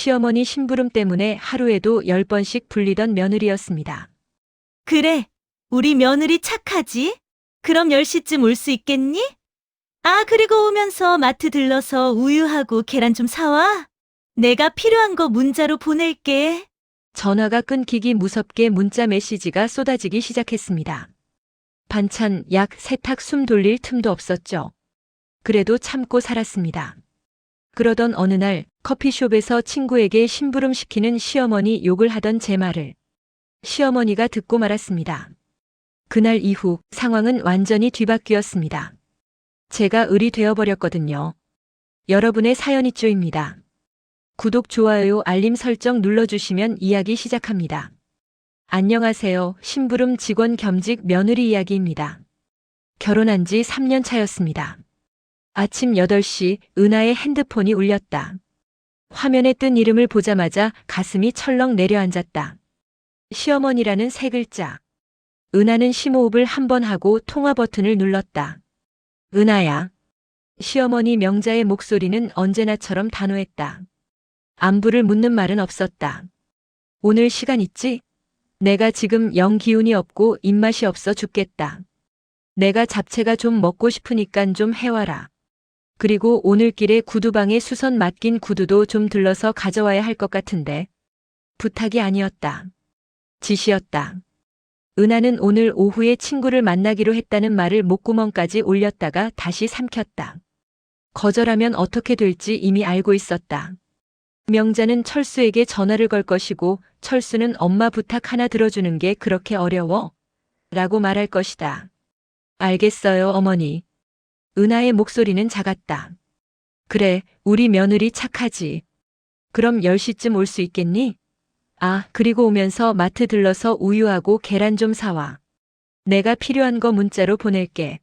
시어머니 심부름 때문에 하루에도 10번씩 불리던 며느리였습니다. 그래, 우리 며느리 착하지? 그럼 10시쯤 올 수 있겠니? 아, 그리고 오면서 마트 들러서 우유하고 계란 좀 사와. 내가 필요한 거 문자로 보낼게. 전화가 끊기기 무섭게 문자 메시지가 쏟아지기 시작했습니다. 반찬, 약, 세탁, 숨 돌릴 틈도 없었죠. 그래도 참고 살았습니다. 그러던 어느 날 커피숍에서 친구에게 심부름 시키는 시어머니 욕을 하던 제 말을 시어머니가 듣고 말았습니다. 그날 이후 상황은 완전히 뒤바뀌었습니다. 제가 을이 되어버렸거든요. 여러분의 사연이 쪼입니다. 구독, 좋아요, 알림 설정 눌러주시면 이야기 시작합니다. 안녕하세요. 심부름 직원 겸직 며느리 이야기입니다. 결혼한 지 3년 차였습니다. 아침 8시 은하의 핸드폰이 울렸다. 화면에 뜬 이름을 보자마자 가슴이 철렁 내려앉았다. 시어머니라는 세 글자. 은하는 심호흡을 한 번 하고 통화 버튼을 눌렀다. 은하야. 시어머니 명자의 목소리는 언제나처럼 단호했다. 안부를 묻는 말은 없었다. 오늘 시간 있지? 내가 지금 영 기운이 없고 입맛이 없어 죽겠다. 내가 잡채가 좀 먹고 싶으니깐 좀 해와라. 그리고 오늘 길에 구두방에 수선 맡긴 구두도 좀 들러서 가져와야 할 것 같은데. 부탁이 아니었다. 지시였다. 은하는 오늘 오후에 친구를 만나기로 했다는 말을 목구멍까지 올렸다가 다시 삼켰다. 거절하면 어떻게 될지 이미 알고 있었다. 명자는 철수에게 전화를 걸 것이고 철수는 엄마 부탁 하나 들어주는 게 그렇게 어려워? 라고 말할 것이다. 알겠어요, 어머니. 은하의 목소리는 작았다. 그래, 우리 며느리 착하지. 그럼 10시쯤 올 수 있겠니? 아, 그리고 오면서 마트 들러서 우유하고 계란 좀 사와. 내가 필요한 거 문자로 보낼게.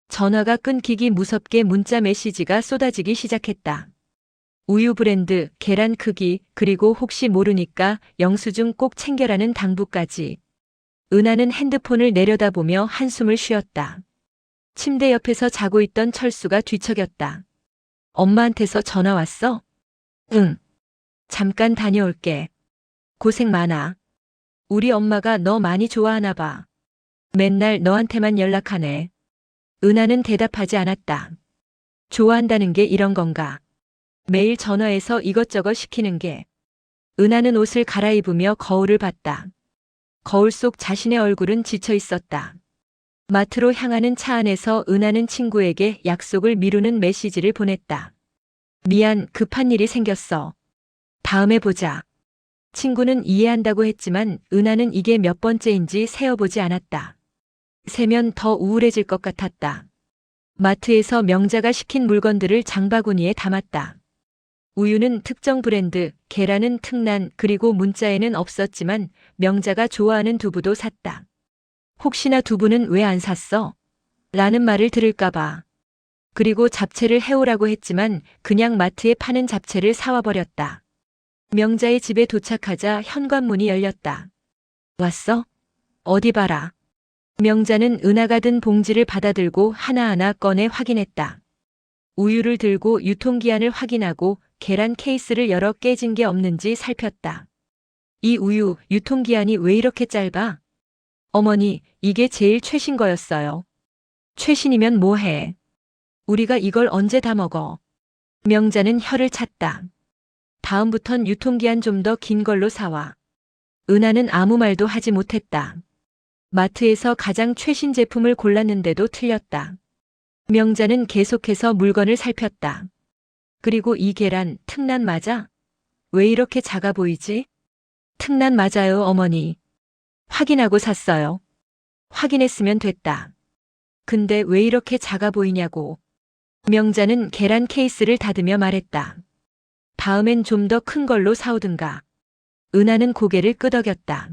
전화가 끊기기 무섭게 문자 메시지가 쏟아지기 시작했다. 우유 브랜드, 계란 크기, 그리고 혹시 모르니까 영수증 꼭 챙겨라는 당부까지. 은하는 핸드폰을 내려다보며 한숨을 쉬었다. 침대 옆에서 자고 있던 철수가 뒤척였다. 엄마한테서 전화 왔어? 응. 잠깐 다녀올게. 고생 많아. 우리 엄마가 너 많이 좋아하나 봐. 맨날 너한테만 연락하네. 은하는 대답하지 않았다. 좋아한다는 게 이런 건가? 매일 전화해서 이것저것 시키는 게. 은하는 옷을 갈아입으며 거울을 봤다. 거울 속 자신의 얼굴은 지쳐 있었다. 마트로 향하는 차 안에서 은하는 친구에게 약속을 미루는 메시지를 보냈다. 미안, 급한 일이 생겼어. 다음에 보자. 친구는 이해한다고 했지만 은하는 이게 몇 번째인지 세어보지 않았다. 세면 더 우울해질 것 같았다. 마트에서 명자가 시킨 물건들을 장바구니에 담았다. 우유는 특정 브랜드, 계란은 특난, 그리고 문자에는 없었지만 명자가 좋아하는 두부도 샀다. 혹시나 두부는 왜 안 샀어? 라는 말을 들을까봐. 그리고 잡채를 해오라고 했지만 그냥 마트에 파는 잡채를 사와 버렸다. 명자의 집에 도착하자 현관문이 열렸다. 왔어? 어디 봐라. 명자는 은하가 든 봉지를 받아들고 하나하나 꺼내 확인했다. 우유를 들고 유통기한을 확인하고 계란 케이스를 열어 깨진 게 없는지 살폈다. 이 우유 유통기한이 왜 이렇게 짧아? 어머니, 이게 제일 최신 거였어요. 최신이면 뭐해? 우리가 이걸 언제 다 먹어? 명자는 혀를 찼다. 다음부턴 유통기한 좀 더 긴 걸로 사와. 은하는 아무 말도 하지 못했다. 마트에서 가장 최신 제품을 골랐는데도 틀렸다. 명자는 계속해서 물건을 살폈다. 그리고 이 계란 특난 맞아? 왜 이렇게 작아 보이지? 특난 맞아요, 어머니. 확인하고 샀어요. 확인했으면 됐다. 근데 왜 이렇게 작아 보이냐고. 명자는 계란 케이스를 닫으며 말했다. 다음엔 좀 더 큰 걸로 사오든가. 은하는 고개를 끄덕였다.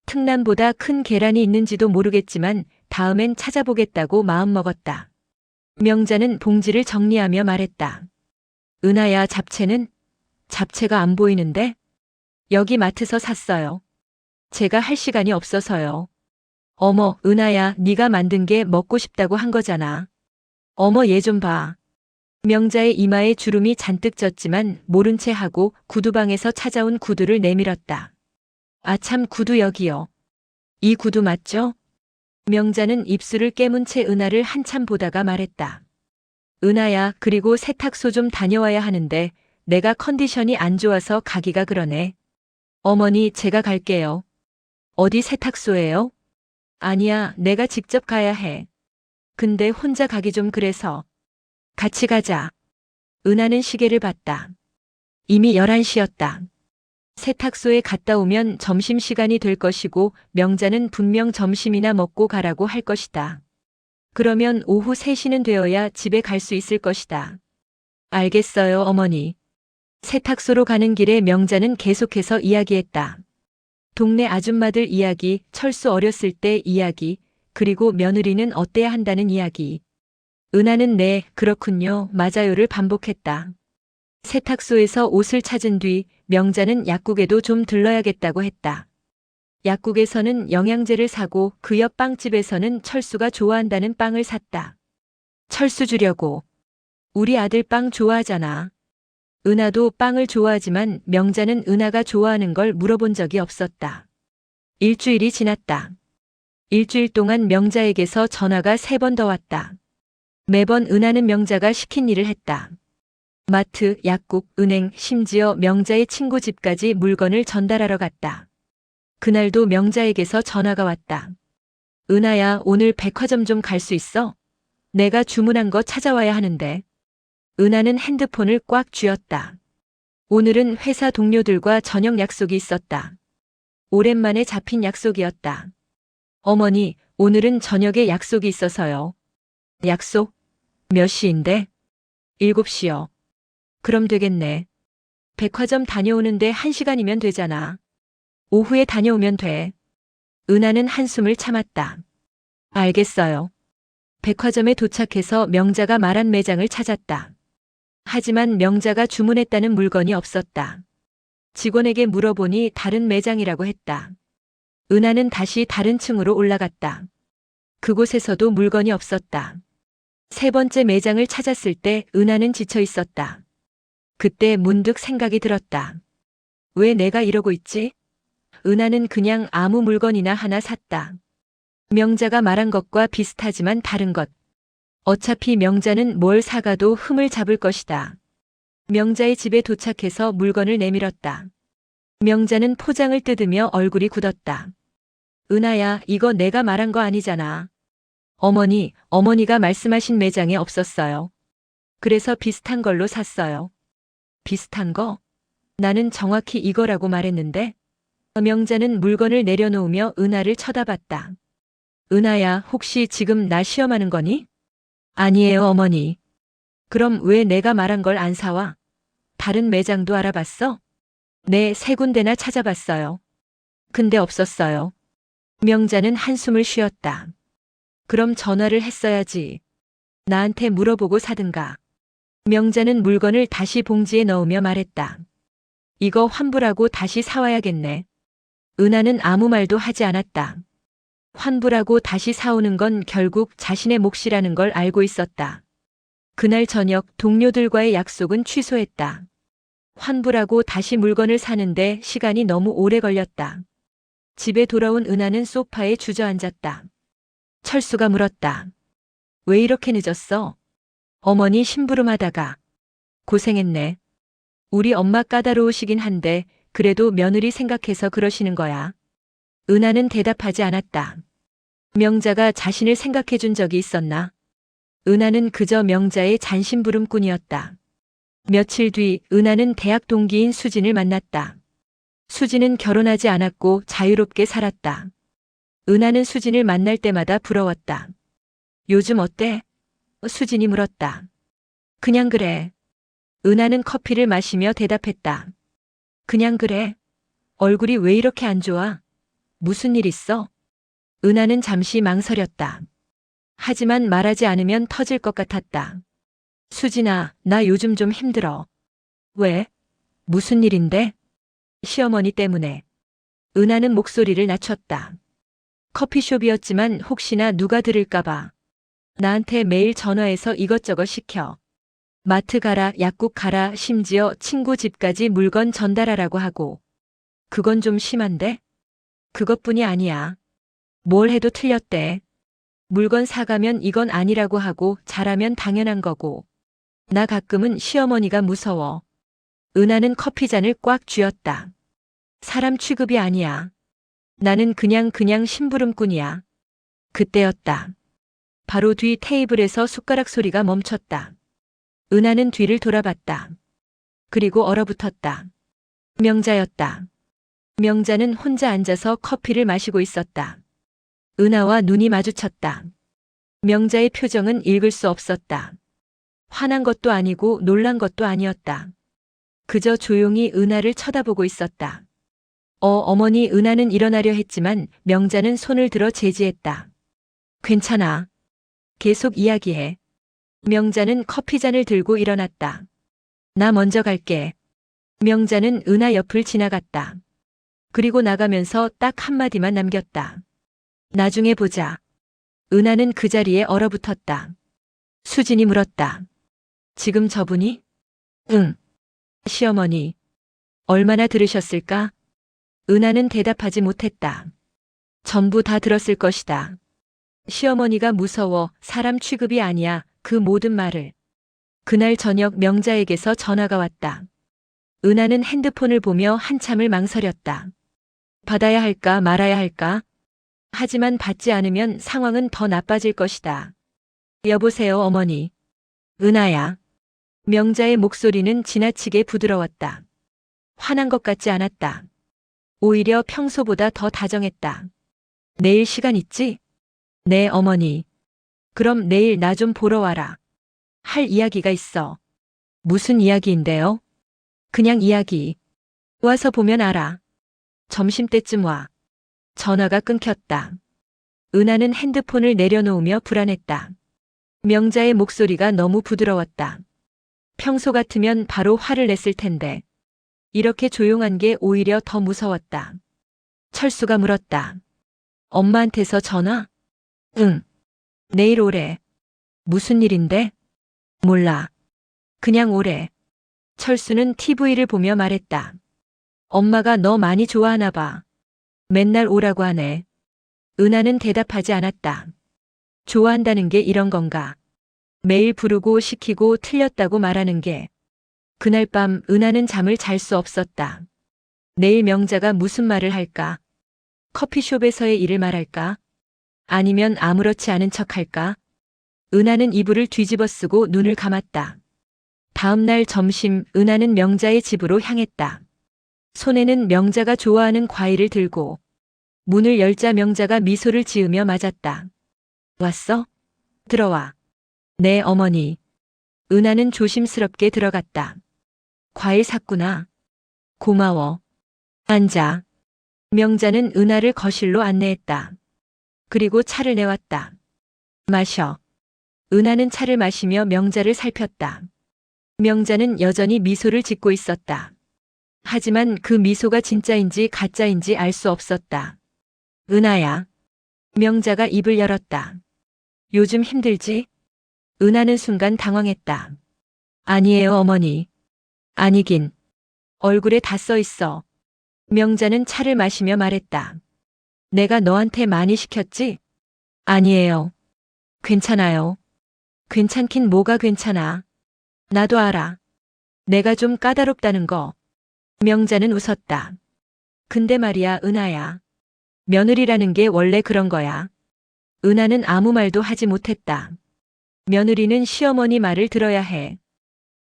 특난보다 큰 계란이 있는지도 모르겠지만 다음엔 찾아보겠다고 마음먹었다. 명자는 봉지를 정리하며 말했다. 은하야, 잡채는? 잡채가 안 보이는데? 여기 마트서 샀어요. 제가 할 시간이 없어서요. 어머, 은하야, 네가 만든 게 먹고 싶다고 한 거잖아. 어머, 얘 좀 봐. 명자의 이마에 주름이 잔뜩 졌지만 모른 채 하고 구두방에서 찾아온 구두를 내밀었다. 아참, 구두 여기요. 이 구두 맞죠? 명자는 입술을 깨문 채 은하를 한참 보다가 말했다. 은하야, 그리고 세탁소 좀 다녀와야 하는데 내가 컨디션이 안 좋아서 가기가 그러네. 어머니, 제가 갈게요. 어디 세탁소예요? 아니야, 내가 직접 가야 해. 근데 혼자 가기 좀 그래서. 같이 가자. 은하는 시계를 봤다. 이미 11시였다. 세탁소에 갔다 오면 점심시간이 될 것이고 명자는 분명 점심이나 먹고 가라고 할 것이다. 그러면 오후 3시는 되어야 집에 갈 수 있을 것이다. 알겠어요, 어머니. 세탁소로 가는 길에 명자는 계속해서 이야기했다. 동네 아줌마들 이야기, 철수 어렸을 때 이야기, 그리고 며느리는 어때야 한다는 이야기. 은하는 네, 그렇군요, 맞아요를 반복했다. 세탁소에서 옷을 찾은 뒤 명자는 약국에도 좀 들러야겠다고 했다. 약국에서는 영양제를 사고 그 옆 빵집에서는 철수가 좋아한다는 빵을 샀다. 철수 주려고. 우리 아들 빵 좋아하잖아. 은하도 빵을 좋아하지만 명자는 은하가 좋아하는 걸 물어본 적이 없었다. 일주일이 지났다. 일주일 동안 명자에게서 전화가 3번 더 왔다. 매번 은하는 명자가 시킨 일을 했다. 마트, 약국, 은행, 심지어 명자의 친구 집까지 물건을 전달하러 갔다. 그날도 명자에게서 전화가 왔다. 은하야, 오늘 백화점 좀 갈 수 있어? 내가 주문한 거 찾아와야 하는데. 은하는 핸드폰을 꽉 쥐었다. 오늘은 회사 동료들과 저녁 약속이 있었다. 오랜만에 잡힌 약속이었다. 어머니, 오늘은 저녁에 약속이 있어서요. 약속? 몇 시인데? 7시요. 그럼 되겠네. 백화점 다녀오는데 1시간이면 되잖아. 오후에 다녀오면 돼. 은하는 한숨을 참았다. 알겠어요. 백화점에 도착해서 명자가 말한 매장을 찾았다. 하지만 명자가 주문했다는 물건이 없었다. 직원에게 물어보니 다른 매장이라고 했다. 은하는 다시 다른 층으로 올라갔다. 그곳에서도 물건이 없었다. 3번째 매장을 찾았을 때 은하는 지쳐 있었다. 그때 문득 생각이 들었다. 왜 내가 이러고 있지? 은하는 그냥 아무 물건이나 하나 샀다. 명자가 말한 것과 비슷하지만 다른 것. 어차피 명자는 뭘 사가도 흠을 잡을 것이다. 명자의 집에 도착해서 물건을 내밀었다. 명자는 포장을 뜯으며 얼굴이 굳었다. 은하야, 이거 내가 말한 거 아니잖아. 어머니가 말씀하신 매장에 없었어요. 그래서 비슷한 걸로 샀어요. 비슷한 거? 나는 정확히 이거라고 말했는데? 명자는 물건을 내려놓으며 은하를 쳐다봤다. 은하야, 혹시 지금 나 시험하는 거니? 아니에요, 어머니. 그럼 왜 내가 말한 걸 안 사와? 다른 매장도 알아봤어? 네, 3군데나 찾아봤어요. 근데 없었어요. 명자는 한숨을 쉬었다. 그럼 전화를 했어야지. 나한테 물어보고 사든가. 명자는 물건을 다시 봉지에 넣으며 말했다. 이거 환불하고 다시 사와야겠네. 은하는 아무 말도 하지 않았다. 환불하고 다시 사오는 건 결국 자신의 몫이라는 걸 알고 있었다. 그날 저녁 동료들과의 약속은 취소했다. 환불하고 다시 물건을 사는데 시간이 너무 오래 걸렸다. 집에 돌아온 은하는 소파에 주저앉았다. 철수가 물었다. 왜 이렇게 늦었어? 어머니 심부름하다가. 고생했네. 우리 엄마 까다로우시긴 한데 그래도 며느리 생각해서 그러시는 거야. 은하는 대답하지 않았다. 명자가 자신을 생각해 준 적이 있었나? 은하는 그저 명자의 잔심부름꾼이었다. 며칠 뒤 은하는 대학 동기인 수진을 만났다. 수진은 결혼하지 않았고 자유롭게 살았다. 은하는 수진을 만날 때마다 부러웠다. 요즘 어때? 수진이 물었다. 그냥 그래. 은하는 커피를 마시며 대답했다. 그냥 그래. 얼굴이 왜 이렇게 안 좋아? 무슨 일 있어? 은하는 잠시 망설였다. 하지만 말하지 않으면 터질 것 같았다. 수진아, 나 요즘 좀 힘들어. 왜? 무슨 일인데? 시어머니 때문에. 은하는 목소리를 낮췄다. 커피숍이었지만 혹시나 누가 들을까봐. 나한테 매일 전화해서 이것저것 시켜. 마트 가라, 약국 가라, 심지어 친구 집까지 물건 전달하라고 하고. 그건 좀 심한데? 그것뿐이 아니야. 뭘 해도 틀렸대. 물건 사가면 이건 아니라고 하고 잘하면 당연한 거고. 나 가끔은 시어머니가 무서워. 은하는 커피잔을 꽉 쥐었다. 사람 취급이 아니야. 나는 그냥 심부름꾼이야. 그때였다. 바로 뒤 테이블에서 숟가락 소리가 멈췄다. 은하는 뒤를 돌아봤다. 그리고 얼어붙었다. 명자였다. 명자는 혼자 앉아서 커피를 마시고 있었다. 은하와 눈이 마주쳤다. 명자의 표정은 읽을 수 없었다. 화난 것도 아니고 놀란 것도 아니었다. 그저 조용히 은하를 쳐다보고 있었다. 어머니. 은하는 일어나려 했지만 명자는 손을 들어 제지했다. 괜찮아. 계속 이야기해. 명자는 커피잔을 들고 일어났다. 나 먼저 갈게. 명자는 은하 옆을 지나갔다. 그리고 나가면서 딱 한마디만 남겼다. 나중에 보자. 은하는 그 자리에 얼어붙었다. 수진이 물었다. 지금 저분이? 응. 시어머니. 얼마나 들으셨을까? 은하는 대답하지 못했다. 전부 다 들었을 것이다. 시어머니가 무서워. 사람 취급이 아니야. 그 모든 말을. 그날 저녁 명자에게서 전화가 왔다. 은하는 핸드폰을 보며 한참을 망설였다. 받아야 할까 말아야 할까? 하지만 받지 않으면 상황은 더 나빠질 것이다. 여보세요, 어머니. 은하야. 명자의 목소리는 지나치게 부드러웠다. 화난 것 같지 않았다. 오히려 평소보다 더 다정했다. 내일 시간 있지? 네, 어머니. 그럼 내일 나 좀 보러 와라. 할 이야기가 있어. 무슨 이야기인데요? 그냥 이야기. 와서 보면 알아. 점심때쯤 와. 전화가 끊겼다. 은하는 핸드폰을 내려놓으며 불안했다. 명자의 목소리가 너무 부드러웠다. 평소 같으면 바로 화를 냈을 텐데. 이렇게 조용한 게 오히려 더 무서웠다. 철수가 물었다. 엄마한테서 전화? 응. 내일 오래. 무슨 일인데? 몰라. 그냥 오래. 철수는 TV를 보며 말했다. 엄마가 너 많이 좋아하나 봐. 맨날 오라고 하네. 은하는 대답하지 않았다. 좋아한다는 게 이런 건가? 매일 부르고 시키고 틀렸다고 말하는 게. 그날 밤 은하는 잠을 잘 수 없었다. 내일 명자가 무슨 말을 할까? 커피숍에서의 일을 말할까? 아니면 아무렇지 않은 척 할까? 은하는 이불을 뒤집어 쓰고 눈을 감았다. 다음 날 점심 은하는 명자의 집으로 향했다. 손에는 명자가 좋아하는 과일을 들고 문을 열자 명자가 미소를 지으며 맞았다. 왔어? 들어와. 네, 어머니. 은하는 조심스럽게 들어갔다. 과일 샀구나. 고마워. 앉아. 명자는 은하를 거실로 안내했다. 그리고 차를 내왔다. 마셔. 은하는 차를 마시며 명자를 살폈다. 명자는 여전히 미소를 짓고 있었다. 하지만 그 미소가 진짜인지 가짜인지 알 수 없었다. 은하야. 명자가 입을 열었다. 요즘 힘들지? 은하는 순간 당황했다. 아니에요, 어머니. 아니긴. 얼굴에 다 써 있어. 명자는 차를 마시며 말했다. 내가 너한테 많이 시켰지? 아니에요. 괜찮아요. 괜찮긴 뭐가 괜찮아. 나도 알아. 내가 좀 까다롭다는 거. 명자는 웃었다. 근데 말이야, 은하야. 며느리라는 게 원래 그런 거야. 은하는 아무 말도 하지 못했다. 며느리는 시어머니 말을 들어야 해.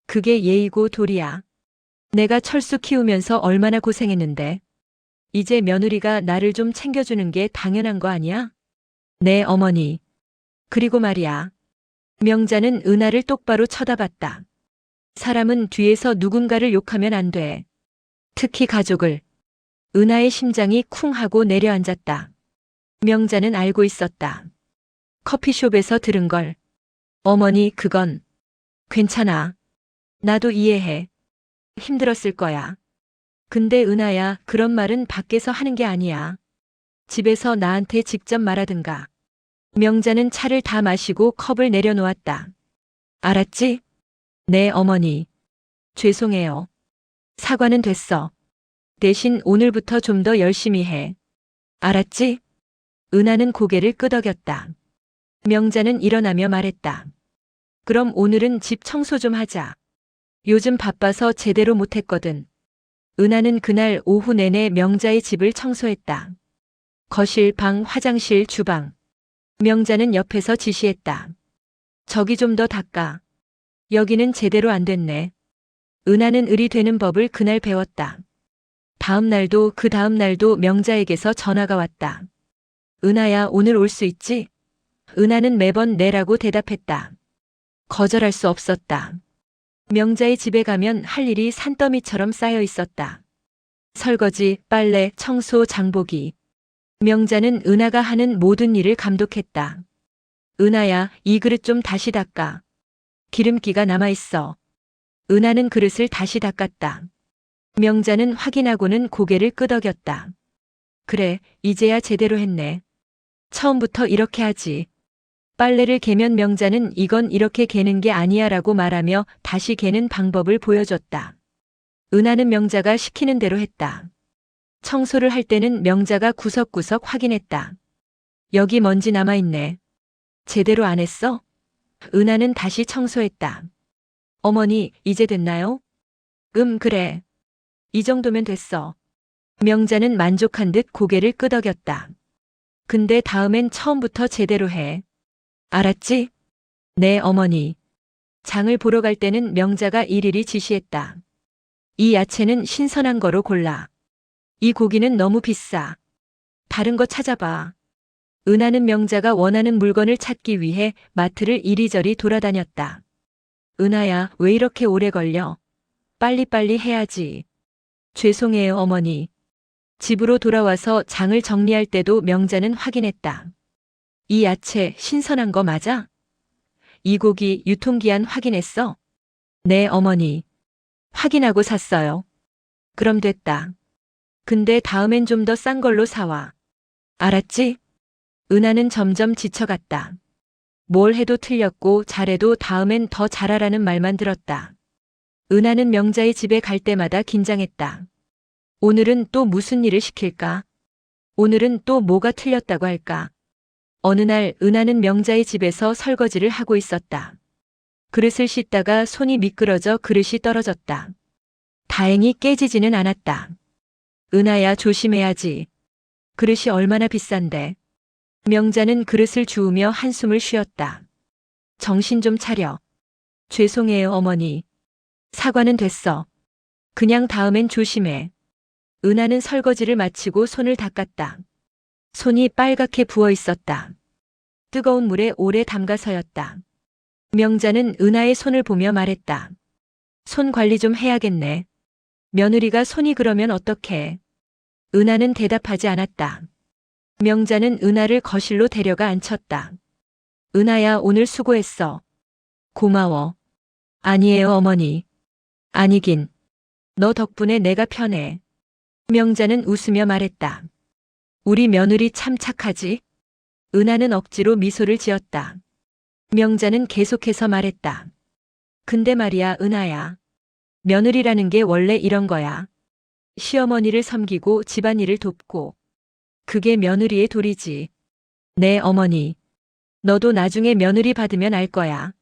그게 예의고 도리야. 내가 철수 키우면서 얼마나 고생했는데. 이제 며느리가 나를 좀 챙겨주는 게 당연한 거 아니야? 네, 어머니. 그리고 말이야. 명자는 은하를 똑바로 쳐다봤다. 사람은 뒤에서 누군가를 욕하면 안 돼. 특히 가족을. 은하의 심장이 쿵 하고 내려앉았다. 명자는 알고 있었다. 커피숍에서 들은 걸. 어머니, 그건. 괜찮아. 나도 이해해. 힘들었을 거야. 근데 은하야, 그런 말은 밖에서 하는 게 아니야. 집에서 나한테 직접 말하든가. 명자는 차를 다 마시고 컵을 내려놓았다. 알았지? 네, 어머니. 죄송해요. 사과는 됐어. 대신 오늘부터 좀 더 열심히 해. 알았지? 은하는 고개를 끄덕였다. 명자는 일어나며 말했다. 그럼 오늘은 집 청소 좀 하자. 요즘 바빠서 제대로 못했거든. 은하는 그날 오후 내내 명자의 집을 청소했다. 거실, 방, 화장실, 주방. 명자는 옆에서 지시했다. 저기 좀 더 닦아. 여기는 제대로 안 됐네. 은하는 을이 되는 법을 그날 배웠다. 다음 날도 그 다음 날도 명자에게서 전화가 왔다. 은하야, 오늘 올 수 있지? 은하는 매번 네라고 대답했다. 거절할 수 없었다. 명자의 집에 가면 할 일이 산더미처럼 쌓여 있었다. 설거지, 빨래, 청소, 장보기. 명자는 은하가 하는 모든 일을 감독했다. 은하야, 이 그릇 좀 다시 닦아. 기름기가 남아있어. 은하는 그릇을 다시 닦았다. 명자는 확인하고는 고개를 끄덕였다. 그래, 이제야 제대로 했네. 처음부터 이렇게 하지. 빨래를 개면 명자는 이건 이렇게 개는 게 아니야 라고 말하며 다시 개는 방법을 보여줬다. 은하는 명자가 시키는 대로 했다. 청소를 할 때는 명자가 구석구석 확인했다. 여기 먼지 남아있네. 제대로 안 했어? 은하는 다시 청소했다. 어머니, 이제 됐나요? 그래. 이 정도면 됐어. 명자는 만족한 듯 고개를 끄덕였다. 근데 다음엔 처음부터 제대로 해. 알았지? 네, 어머니. 장을 보러 갈 때는 명자가 일일이 지시했다. 이 야채는 신선한 거로 골라. 이 고기는 너무 비싸. 다른 거 찾아봐. 은하는 명자가 원하는 물건을 찾기 위해 마트를 이리저리 돌아다녔다. 은하야, 왜 이렇게 오래 걸려? 빨리빨리 해야지. 죄송해요, 어머니. 집으로 돌아와서 장을 정리할 때도 명자는 확인했다. 이 야채 신선한 거 맞아? 이 고기 유통기한 확인했어? 네, 어머니. 확인하고 샀어요. 그럼 됐다. 근데 다음엔 좀 더 싼 걸로 사와. 알았지? 은하는 점점 지쳐갔다. 뭘 해도 틀렸고 잘해도 다음엔 더 잘하라는 말만 들었다. 은하는 명자의 집에 갈 때마다 긴장했다. 오늘은 또 무슨 일을 시킬까? 오늘은 또 뭐가 틀렸다고 할까? 어느 날 은하는 명자의 집에서 설거지를 하고 있었다. 그릇을 씻다가 손이 미끄러져 그릇이 떨어졌다. 다행히 깨지지는 않았다. 은하야, 조심해야지. 그릇이 얼마나 비싼데. 명자는 그릇을 주우며 한숨을 쉬었다. 정신 좀 차려. 죄송해요, 어머니. 사과는 됐어. 그냥 다음엔 조심해. 은하는 설거지를 마치고 손을 닦았다. 손이 빨갛게 부어 있었다. 뜨거운 물에 오래 담가서였다. 명자는 은하의 손을 보며 말했다. 손 관리 좀 해야겠네. 며느리가 손이 그러면 어떡해. 은하는 대답하지 않았다. 명자는 은하를 거실로 데려가 앉혔다. 은하야, 오늘 수고했어. 고마워. 아니에요, 어머니. 아니긴. 너 덕분에 내가 편해. 명자는 웃으며 말했다. 우리 며느리 참 착하지? 은하는 억지로 미소를 지었다. 명자는 계속해서 말했다. 근데 말이야, 은하야. 며느리라는 게 원래 이런 거야. 시어머니를 섬기고 집안일을 돕고. 그게 며느리의 도리지. 네, 어머니. 너도 나중에 며느리 받으면 알 거야.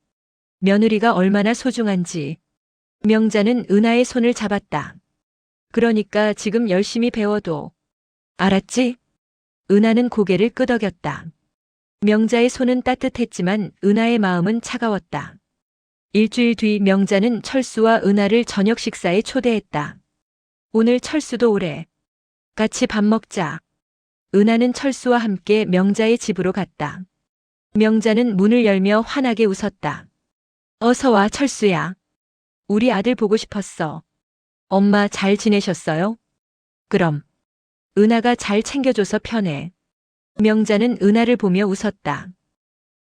며느리가 얼마나 소중한지. 명자는 은하의 손을 잡았다. 그러니까 지금 열심히 배워도. 알았지? 은하는 고개를 끄덕였다. 명자의 손은 따뜻했지만 은하의 마음은 차가웠다. 일주일 뒤 명자는 철수와 은하를 저녁 식사에 초대했다. 오늘 철수도 오래. 같이 밥 먹자. 은하는 철수와 함께 명자의 집으로 갔다. 명자는 문을 열며 환하게 웃었다. 어서 와, 철수야. 우리 아들 보고 싶었어. 엄마 잘 지내셨어요? 그럼. 은하가 잘 챙겨줘서 편해. 명자는 은하를 보며 웃었다.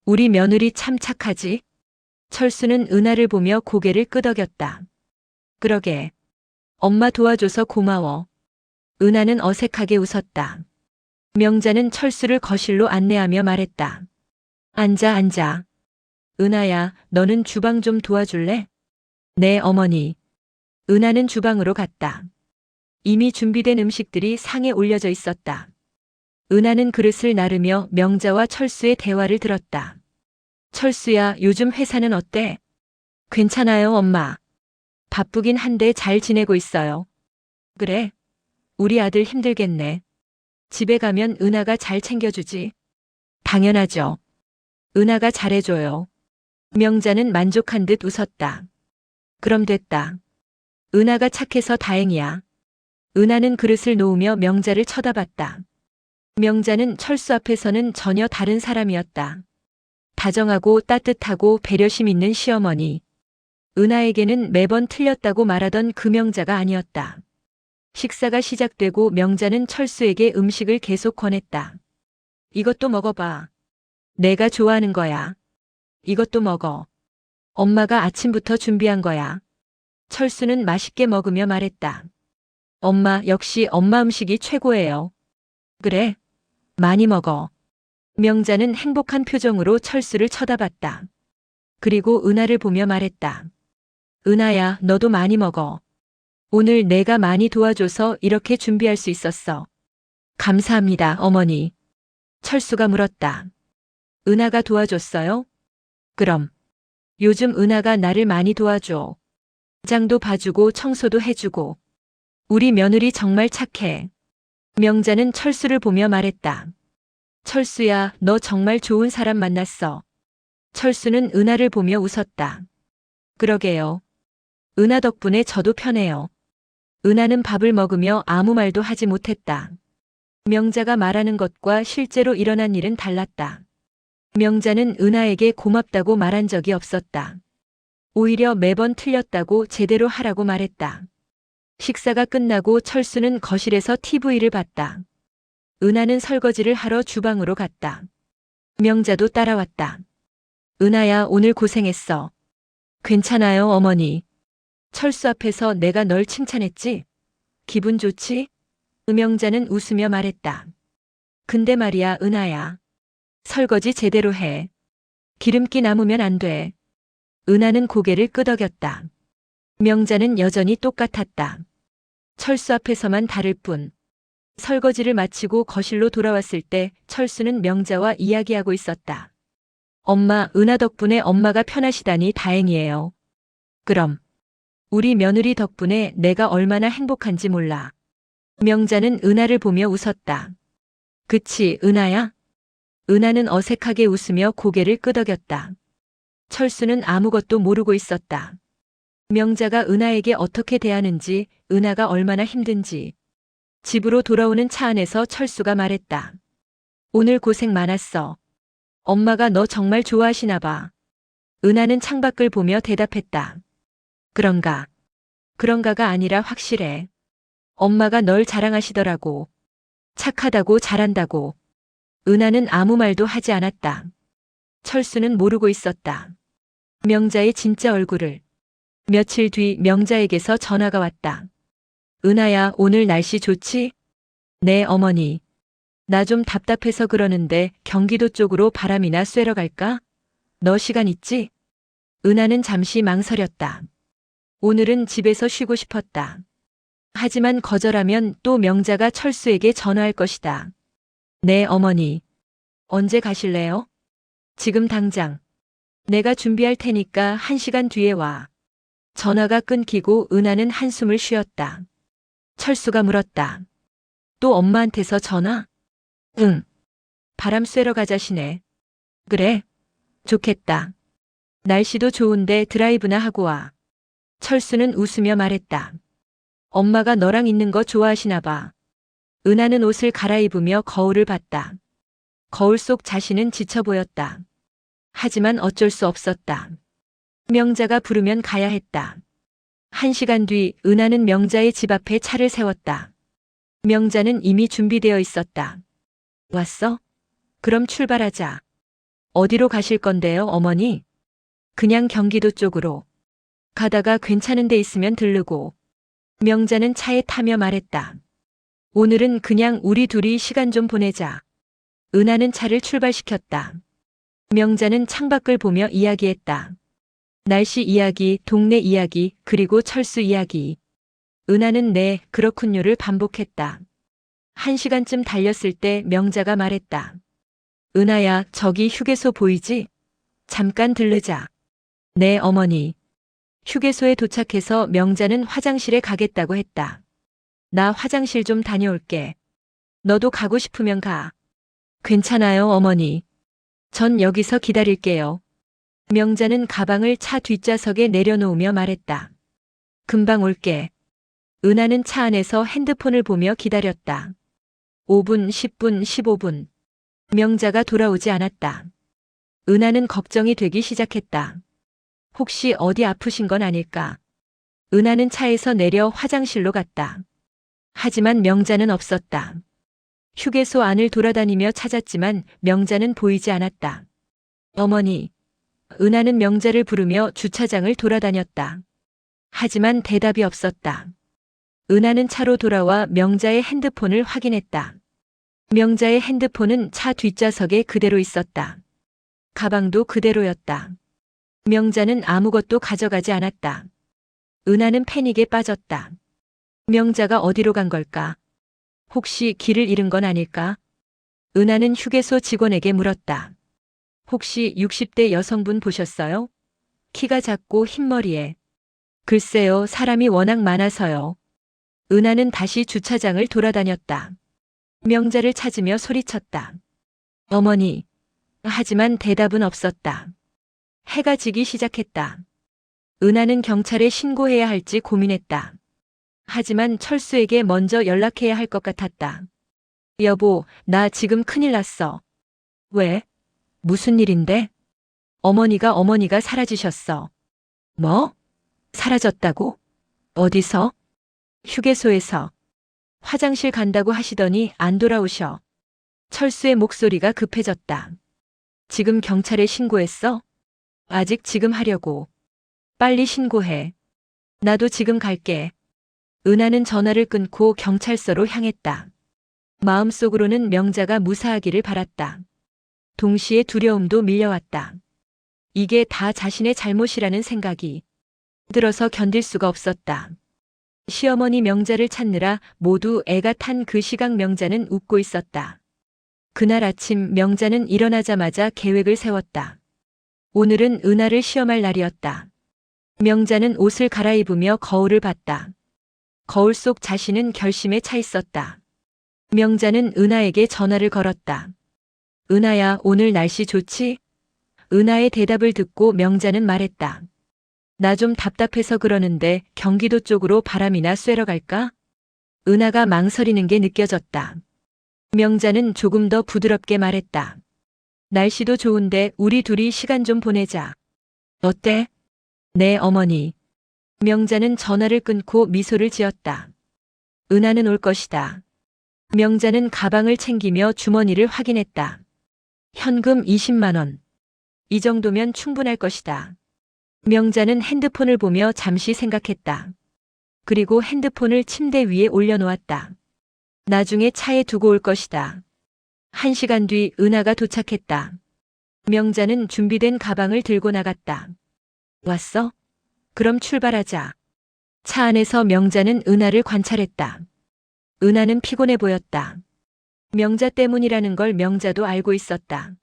우리 며느리 참 착하지? 철수는 은하를 보며 고개를 끄덕였다. 그러게. 엄마 도와줘서 고마워. 은하는 어색하게 웃었다. 명자는 철수를 거실로 안내하며 말했다. 앉아. 은하야, 너는 주방 좀 도와줄래? 네, 어머니. 은하는 주방으로 갔다. 이미 준비된 음식들이 상에 올려져 있었다. 은하는 그릇을 나르며 명자와 철수의 대화를 들었다. 철수야, 요즘 회사는 어때? 괜찮아요, 엄마. 바쁘긴 한데 잘 지내고 있어요. 그래? 우리 아들 힘들겠네. 집에 가면 은하가 잘 챙겨주지? 당연하죠. 은하가 잘해줘요. 명자는 만족한 듯 웃었다. 그럼 됐다. 은하가 착해서 다행이야. 은하는 그릇을 놓으며 명자를 쳐다봤다. 명자는 철수 앞에서는 전혀 다른 사람이었다. 다정하고 따뜻하고 배려심 있는 시어머니. 은하에게는 매번 틀렸다고 말하던 그 명자가 아니었다. 식사가 시작되고 명자는 철수에게 음식을 계속 권했다. 이것도 먹어봐. 내가 좋아하는 거야. 이것도 먹어. 엄마가 아침부터 준비한 거야. 철수는 맛있게 먹으며 말했다. 엄마, 역시 엄마 음식이 최고예요. 그래? 많이 먹어. 명자는 행복한 표정으로 철수를 쳐다봤다. 그리고 은하를 보며 말했다. 은하야, 너도 많이 먹어. 오늘 내가 많이 도와줘서 이렇게 준비할 수 있었어. 감사합니다, 어머니. 철수가 물었다. 은하가 도와줬어요? 그럼. 요즘 은하가 나를 많이 도와줘. 장도 봐주고 청소도 해주고. 우리 며느리 정말 착해. 명자는 철수를 보며 말했다. 철수야, 너 정말 좋은 사람 만났어. 철수는 은하를 보며 웃었다. 그러게요. 은하 덕분에 저도 편해요. 은하는 밥을 먹으며 아무 말도 하지 못했다. 명자가 말하는 것과 실제로 일어난 일은 달랐다. 명자는 은하에게 고맙다고 말한 적이 없었다. 오히려 매번 틀렸다고 제대로 하라고 말했다. 식사가 끝나고 철수는 거실에서 TV를 봤다. 은하는 설거지를 하러 주방으로 갔다. 명자도 따라왔다. 은하야, 오늘 고생했어. 괜찮아요, 어머니. 철수 앞에서 내가 널 칭찬했지? 기분 좋지? 명자는 웃으며 말했다. 근데 말이야, 은하야. 설거지 제대로 해. 기름기 남으면 안 돼. 은하는 고개를 끄덕였다. 명자는 여전히 똑같았다. 철수 앞에서만 다를 뿐. 설거지를 마치고 거실로 돌아왔을 때 철수는 명자와 이야기하고 있었다. 엄마, 은하 덕분에 엄마가 편하시다니 다행이에요. 그럼. 우리 며느리 덕분에 내가 얼마나 행복한지 몰라. 명자는 은하를 보며 웃었다. 그치, 은하야? 은하는 어색하게 웃으며 고개를 끄덕였다. 철수는 아무것도 모르고 있었다. 명자가 은하에게 어떻게 대하는지, 은하가 얼마나 힘든지. 집으로 돌아오는 차 안에서 철수가 말했다. 오늘 고생 많았어. 엄마가 너 정말 좋아하시나 봐. 은하는 창밖을 보며 대답했다. 그런가. 그런가가 아니라 확실해. 엄마가 널 자랑하시더라고. 착하다고 잘한다고. 은하는 아무 말도 하지 않았다. 철수는 모르고 있었다. 명자의 진짜 얼굴을. 며칠 뒤 명자에게서 전화가 왔다. 은하야, 오늘 날씨 좋지? 네, 어머니. 나 좀 답답해서 그러는데 경기도 쪽으로 바람이나 쐬러 갈까? 너 시간 있지? 은하는 잠시 망설였다. 오늘은 집에서 쉬고 싶었다. 하지만 거절하면 또 명자가 철수에게 전화할 것이다. 네, 어머니. 언제 가실래요? 지금 당장. 내가 준비할 테니까 1시간 뒤에 와. 전화가 끊기고 은하는 한숨을 쉬었다. 철수가 물었다. 또 엄마한테서 전화? 응. 바람 쐬러 가자시네. 그래. 좋겠다. 날씨도 좋은데 드라이브나 하고 와. 철수는 웃으며 말했다. 엄마가 너랑 있는 거 좋아하시나 봐. 은하는 옷을 갈아입으며 거울을 봤다. 거울 속 자신은 지쳐 보였다. 하지만 어쩔 수 없었다. 명자가 부르면 가야 했다. 1시간 뒤 은하는 명자의 집 앞에 차를 세웠다. 명자는 이미 준비되어 있었다. 왔어? 그럼 출발하자. 어디로 가실 건데요, 어머니? 그냥 경기도 쪽으로. 가다가 괜찮은 데 있으면 들르고. 명자는 차에 타며 말했다. 오늘은 그냥 우리 둘이 시간 좀 보내자. 은하는 차를 출발시켰다. 명자는 창밖을 보며 이야기했다. 날씨 이야기, 동네 이야기, 그리고 철수 이야기. 은하는 네, 그렇군요를 반복했다. 1시간쯤 달렸을 때 명자가 말했다. 은하야, 저기 휴게소 보이지? 잠깐 들르자. 네, 어머니. 휴게소에 도착해서 명자는 화장실에 가겠다고 했다. 나 화장실 좀 다녀올게. 너도 가고 싶으면 가. 괜찮아요, 어머니. 전 여기서 기다릴게요. 명자는 가방을 차 뒷좌석에 내려놓으며 말했다. 금방 올게. 은하는 차 안에서 핸드폰을 보며 기다렸다. 5분, 10분, 15분. 명자가 돌아오지 않았다. 은하는 걱정이 되기 시작했다. 혹시 어디 아프신 건 아닐까? 은하는 차에서 내려 화장실로 갔다. 하지만 명자는 없었다. 휴게소 안을 돌아다니며 찾았지만 명자는 보이지 않았다. 어머니. 은하는 명자를 부르며 주차장을 돌아다녔다. 하지만 대답이 없었다. 은하는 차로 돌아와 명자의 핸드폰을 확인했다. 명자의 핸드폰은 차 뒷좌석에 그대로 있었다. 가방도 그대로였다. 명자는 아무것도 가져가지 않았다. 은하는 패닉에 빠졌다. 명자가 어디로 간 걸까? 혹시 길을 잃은 건 아닐까? 은하는 휴게소 직원에게 물었다. 혹시 60대 여성분 보셨어요? 키가 작고 흰머리에. 글쎄요, 사람이 워낙 많아서요. 은하는 다시 주차장을 돌아다녔다. 명자를 찾으며 소리쳤다. 어머니. 하지만 대답은 없었다. 해가 지기 시작했다. 은하는 경찰에 신고해야 할지 고민했다. 하지만 철수에게 먼저 연락해야 할 것 같았다. 여보, 나 지금 큰일 났어. 왜? 무슨 일인데? 어머니가 사라지셨어. 뭐? 사라졌다고? 어디서? 휴게소에서. 화장실 간다고 하시더니 안 돌아오셔. 철수의 목소리가 급해졌다. 지금 경찰에 신고했어? 아직 지금 하려고. 빨리 신고해. 나도 지금 갈게. 은하는 전화를 끊고 경찰서로 향했다. 마음속으로는 명자가 무사하기를 바랐다. 동시에 두려움도 밀려왔다. 이게 다 자신의 잘못이라는 생각이 들어서 견딜 수가 없었다. 시어머니 명자를 찾느라 모두 애가 탄 그 시각 명자는 웃고 있었다. 그날 아침 명자는 일어나자마자 계획을 세웠다. 오늘은 은하를 시험할 날이었다. 명자는 옷을 갈아입으며 거울을 봤다. 거울 속 자신은 결심에 차 있었다. 명자는 은하에게 전화를 걸었다. 은하야, 오늘 날씨 좋지? 은하의 대답을 듣고 명자는 말했다. 나 좀 답답해서 그러는데 경기도 쪽으로 바람이나 쐬러 갈까? 은하가 망설이는 게 느껴졌다. 명자는 조금 더 부드럽게 말했다. 날씨도 좋은데 우리 둘이 시간 좀 보내자. 어때? 네, 어머니. 명자는 전화를 끊고 미소를 지었다. 은하는 올 것이다. 명자는 가방을 챙기며 주머니를 확인했다. 현금 20만 원. 이 정도면 충분할 것이다. 명자는 핸드폰을 보며 잠시 생각했다. 그리고 핸드폰을 침대 위에 올려놓았다. 나중에 차에 두고 올 것이다. 1시간 뒤 은하가 도착했다. 명자는 준비된 가방을 들고 나갔다. 왔어? 그럼 출발하자. 차 안에서 명자는 은하를 관찰했다. 은하는 피곤해 보였다. 명자 때문이라는 걸 명자도 알고 있었다.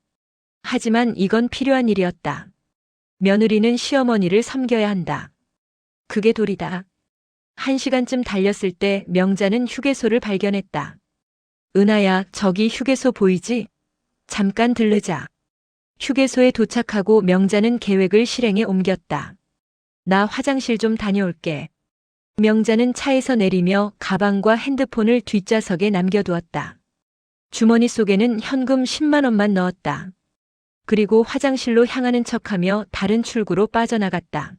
하지만 이건 필요한 일이었다. 며느리는 시어머니를 섬겨야 한다. 그게 도리다. 1시간쯤 달렸을 때 명자는 휴게소를 발견했다. 은하야, 저기 휴게소 보이지? 잠깐 들르자. 휴게소에 도착하고 명자는 계획을 실행에 옮겼다. 나 화장실 좀 다녀올게. 명자는 차에서 내리며 가방과 핸드폰을 뒷좌석에 남겨두었다. 주머니 속에는 현금 10만 원만 넣었다. 그리고 화장실로 향하는 척하며 다른 출구로 빠져나갔다.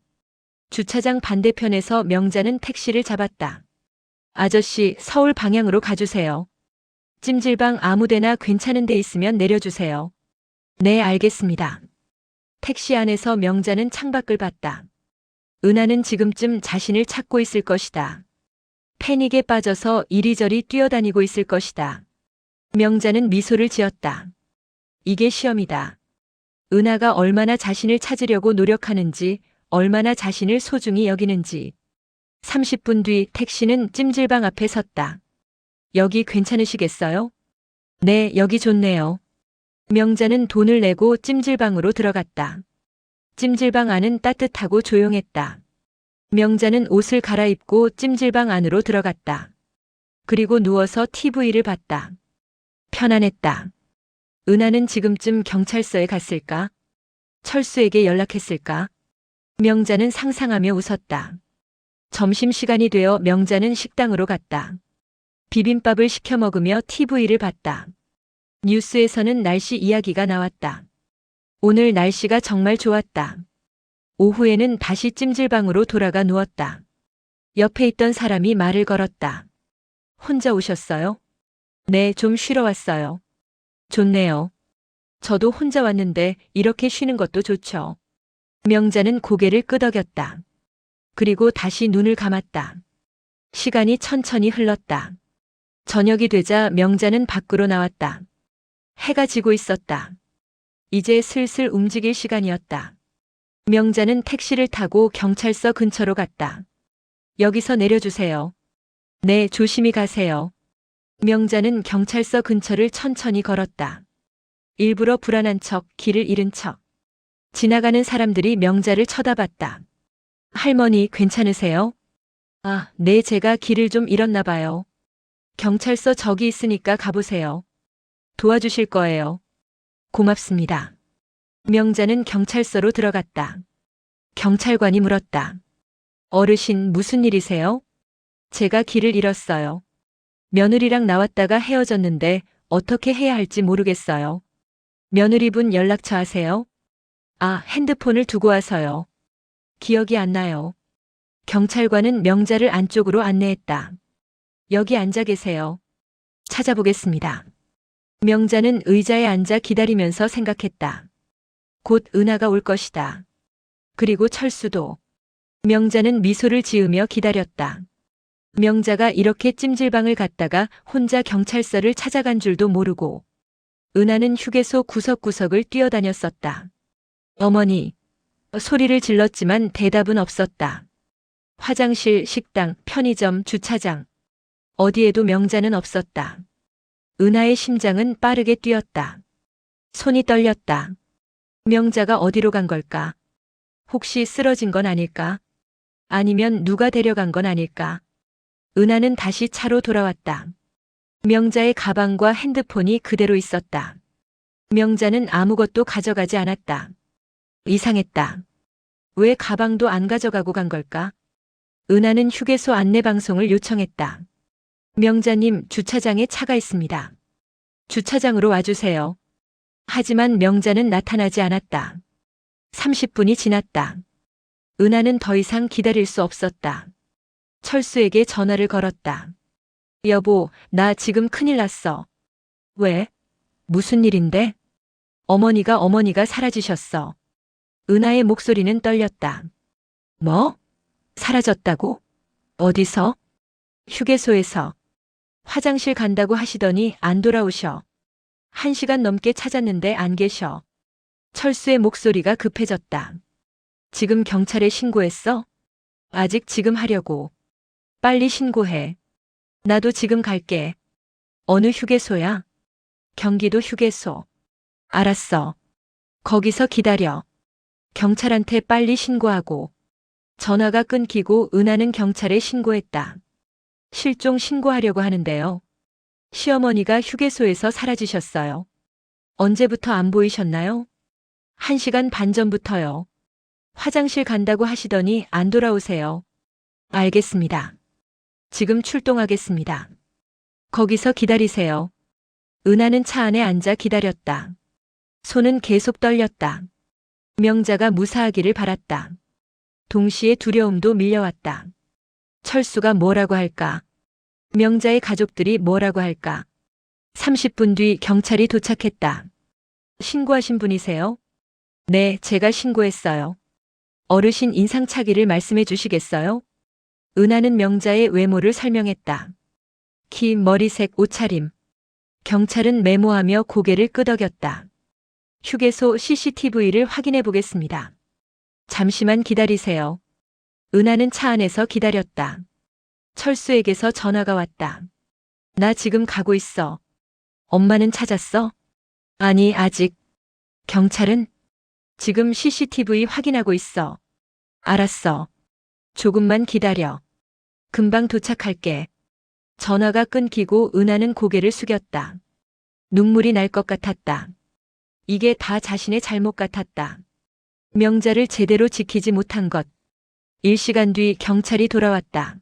주차장 반대편에서 명자는 택시를 잡았다. 아저씨, 서울 방향으로 가주세요. 찜질방 아무데나 괜찮은 데 있으면 내려주세요. 네, 알겠습니다. 택시 안에서 명자는 창밖을 봤다. 은하는 지금쯤 자신을 찾고 있을 것이다. 패닉에 빠져서 이리저리 뛰어다니고 있을 것이다. 명자는 미소를 지었다. 이게 시험이다. 은하가 얼마나 자신을 찾으려고 노력하는지, 얼마나 자신을 소중히 여기는지. 30분 뒤 택시는 찜질방 앞에 섰다. 여기 괜찮으시겠어요? 네, 여기 좋네요. 명자는 돈을 내고 찜질방으로 들어갔다. 찜질방 안은 따뜻하고 조용했다. 명자는 옷을 갈아입고 찜질방 안으로 들어갔다. 그리고 누워서 TV를 봤다. 편안했다. 은하는 지금쯤 경찰서에 갔을까? 철수에게 연락했을까? 명자는 상상하며 웃었다. 점심시간이 되어 명자는 식당으로 갔다. 비빔밥을 시켜 먹으며 TV를 봤다. 뉴스에서는 날씨 이야기가 나왔다. 오늘 날씨가 정말 좋았다. 오후에는 다시 찜질방으로 돌아가 누웠다. 옆에 있던 사람이 말을 걸었다. 혼자 오셨어요? 네, 좀 쉬러 왔어요. 좋네요. 저도 혼자 왔는데 이렇게 쉬는 것도 좋죠. 명자는 고개를 끄덕였다. 그리고 다시 눈을 감았다. 시간이 천천히 흘렀다. 저녁이 되자 명자는 밖으로 나왔다. 해가 지고 있었다. 이제 슬슬 움직일 시간이었다. 명자는 택시를 타고 경찰서 근처로 갔다. 여기서 내려주세요. 네, 조심히 가세요. 명자는 경찰서 근처를 천천히 걸었다. 일부러 불안한 척, 길을 잃은 척. 지나가는 사람들이 명자를 쳐다봤다. 할머니, 괜찮으세요? 아, 네, 제가 길을 좀 잃었나 봐요. 경찰서 저기 있으니까 가보세요. 도와주실 거예요. 고맙습니다. 명자는 경찰서로 들어갔다. 경찰관이 물었다. 어르신, 무슨 일이세요? 제가 길을 잃었어요. 며느리랑 나왔다가 헤어졌는데 어떻게 해야 할지 모르겠어요. 며느리분 연락처 아세요? 아, 핸드폰을 두고 와서요. 기억이 안 나요. 경찰관은 명자를 안쪽으로 안내했다. 여기 앉아 계세요. 찾아보겠습니다. 명자는 의자에 앉아 기다리면서 생각했다. 곧 은하가 올 것이다. 그리고 철수도. 명자는 미소를 지으며 기다렸다. 명자가 이렇게 찜질방을 갔다가 혼자 경찰서를 찾아간 줄도 모르고 은하는 휴게소 구석구석을 뛰어다녔었다. 어머니. 소리를 질렀지만 대답은 없었다. 화장실, 식당, 편의점, 주차장. 어디에도 명자는 없었다. 은하의 심장은 빠르게 뛰었다. 손이 떨렸다. 명자가 어디로 간 걸까? 혹시 쓰러진 건 아닐까? 아니면 누가 데려간 건 아닐까? 은하는 다시 차로 돌아왔다. 명자의 가방과 핸드폰이 그대로 있었다. 명자는 아무것도 가져가지 않았다. 이상했다. 왜 가방도 안 가져가고 간 걸까? 은하는 휴게소 안내방송을 요청했다. 명자님, 주차장에 차가 있습니다. 주차장으로 와주세요. 하지만 명자는 나타나지 않았다. 30분이 지났다. 은하는 더 이상 기다릴 수 없었다. 철수에게 전화를 걸었다. 여보, 나 지금 큰일 났어. 왜? 무슨 일인데? 어머니가 사라지셨어. 은하의 목소리는 떨렸다. 뭐? 사라졌다고? 어디서? 휴게소에서. 화장실 간다고 하시더니 안 돌아오셔. 1시간 넘게 찾았는데 안 계셔. 철수의 목소리가 급해졌다. 지금 경찰에 신고했어? 아직 지금 하려고. 빨리 신고해. 나도 지금 갈게. 어느 휴게소야? 경기도 휴게소. 알았어. 거기서 기다려. 경찰한테 빨리 신고하고. 전화가 끊기고 은하는 경찰에 신고했다. 실종 신고하려고 하는데요. 시어머니가 휴게소에서 사라지셨어요. 언제부터 안 보이셨나요? 1시간 반 전부터요. 화장실 간다고 하시더니 안 돌아오세요. 알겠습니다. 지금 출동하겠습니다. 거기서 기다리세요. 은하는 차 안에 앉아 기다렸다. 손은 계속 떨렸다. 명자가 무사하기를 바랐다. 동시에 두려움도 밀려왔다. 철수가 뭐라고 할까? 명자의 가족들이 뭐라고 할까? 30분 뒤 경찰이 도착했다. 신고하신 분이세요? 네, 제가 신고했어요. 어르신 인상착의를 말씀해 주시겠어요? 은하는 명자의 외모를 설명했다. 키, 머리색, 옷차림. 경찰은 메모하며 고개를 끄덕였다. 휴게소 CCTV를 확인해 보겠습니다. 잠시만 기다리세요. 은하는 차 안에서 기다렸다. 철수에게서 전화가 왔다. 나 지금 가고 있어. 엄마는 찾았어? 아니, 아직. 경찰은? 지금 CCTV 확인하고 있어. 알았어. 조금만 기다려. 금방 도착할게. 전화가 끊기고 은하는 고개를 숙였다. 눈물이 날 것 같았다. 이게 다 자신의 잘못 같았다. 명자를 제대로 지키지 못한 것. 1시간 뒤 경찰이 돌아왔다.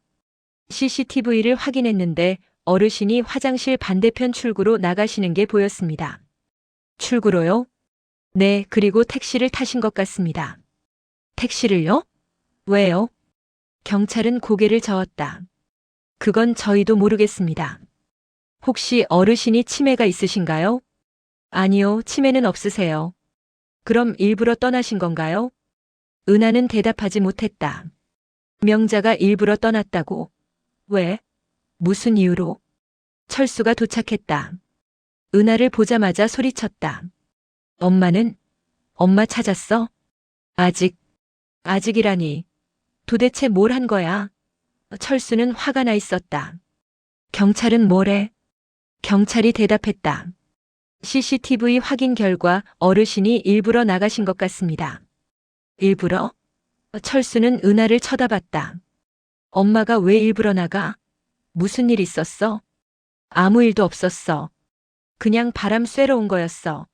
CCTV를 확인했는데 어르신이 화장실 반대편 출구로 나가시는 게 보였습니다. 출구로요? 네, 그리고 택시를 타신 것 같습니다. 택시를요? 왜요? 경찰은 고개를 저었다. 그건 저희도 모르겠습니다. 혹시 어르신이 치매가 있으신가요? 아니요, 치매는 없으세요. 그럼 일부러 떠나신 건가요? 은하는 대답하지 못했다. 명자가 일부러 떠났다고. 왜? 무슨 이유로? 철수가 도착했다. 은하를 보자마자 소리쳤다. 엄마는? 엄마 찾았어? 아직이라니. 도대체 뭘 한 거야? 철수는 화가 나 있었다. 경찰은 뭐래? 경찰이 대답했다. CCTV 확인 결과 어르신이 일부러 나가신 것 같습니다. 일부러? 철수는 은하를 쳐다봤다. 엄마가 왜 일부러 나가? 무슨 일 있었어? 아무 일도 없었어. 그냥 바람 쐬러 온 거였어.